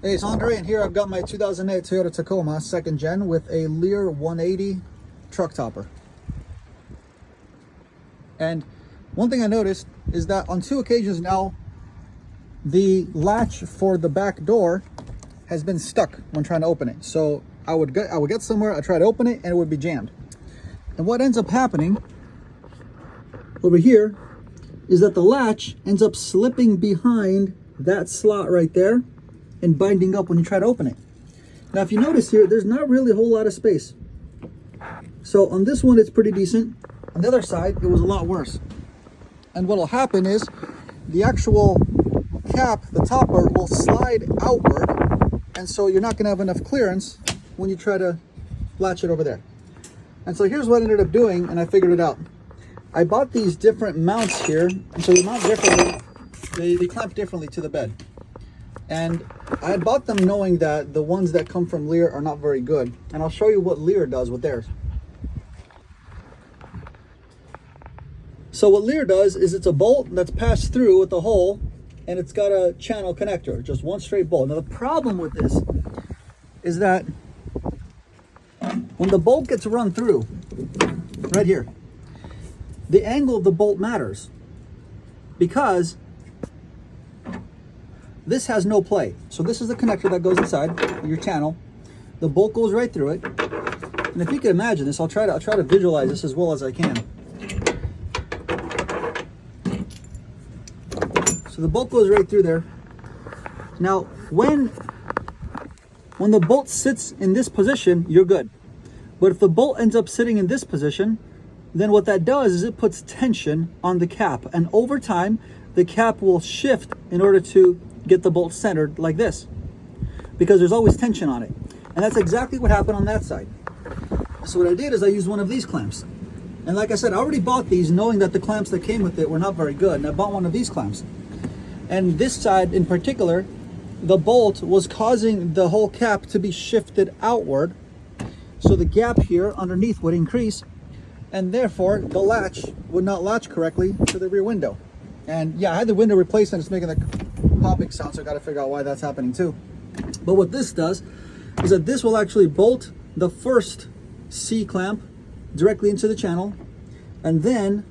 Hey, it's Andre, and here I've got my 2008 Toyota Tacoma 2nd Gen with a Leer 180 truck topper. And one thing I noticed is that on 2 occasions now, the latch for the back door has been stuck when trying to open it. So I would get somewhere, I try to open it, and it would be jammed. And what ends up happening over here is that the latch ends up slipping behind that slot right there and binding up when you try to open it. Now, if you notice here, there's not really a whole lot of space. So on this one, it's pretty decent. On the other side, it was a lot worse. And what'll happen is the actual cap, the topper, will slide outward. And so you're not gonna have enough clearance when you try to latch it over there. And so here's what I ended up doing, and I figured it out. I bought these different mounts here, and so they mount differently. They clamp differently to the bed. And I had bought them knowing that the ones that come from Leer are not very good. And I'll show you what Leer does with theirs. So what Leer does is it's a bolt that's passed through with a hole, and it's got a channel connector, just one straight bolt. Now the problem with this is that when the bolt gets run through, right here, the angle of the bolt matters, because this has no play. So this is the connector that goes inside your channel. The bolt goes right through it. And if you can imagine this, I'll try to visualize this as well as I can. So the bolt goes right through there. Now, when the bolt sits in this position, you're good. But if the bolt ends up sitting in this position, then what that does is it puts tension on the cap. And over time, the cap will shift in order to get the bolt centered like this, because there's always tension on it. And that's exactly what happened on that side. So what I did is I used one of these clamps. And like I said, I already bought these knowing that the clamps that came with it were not very good. And I bought one of these clamps. And this side in particular, the bolt was causing the whole cap to be shifted outward. So the gap here underneath would increase, and therefore the latch would not latch correctly to the rear window. And yeah, I had the window replaced and it's making the popping sound, so I got to figure out why that's happening too. But what this does is that this will actually bolt the first C clamp directly into the channel, and then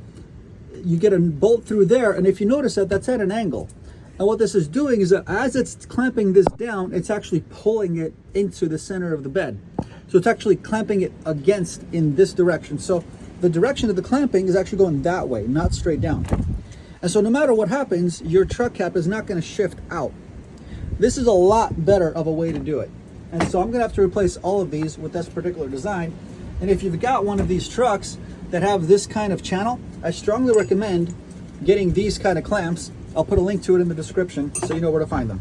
you get a bolt through there. And if you notice that, that's at an angle. And what this is doing is that as it's clamping this down, it's actually pulling it into the center of the bed. So it's actually clamping it against in this direction. So the direction of the clamping is actually going that way, not straight down. And so no matter what happens, your truck cap is not going to shift out. This is a lot better of a way to do it. And so I'm going to have to replace all of these with this particular design. And if you've got one of these trucks that have this kind of channel, I strongly recommend getting these kind of clamps. I'll put a link to it in the description so you know where to find them.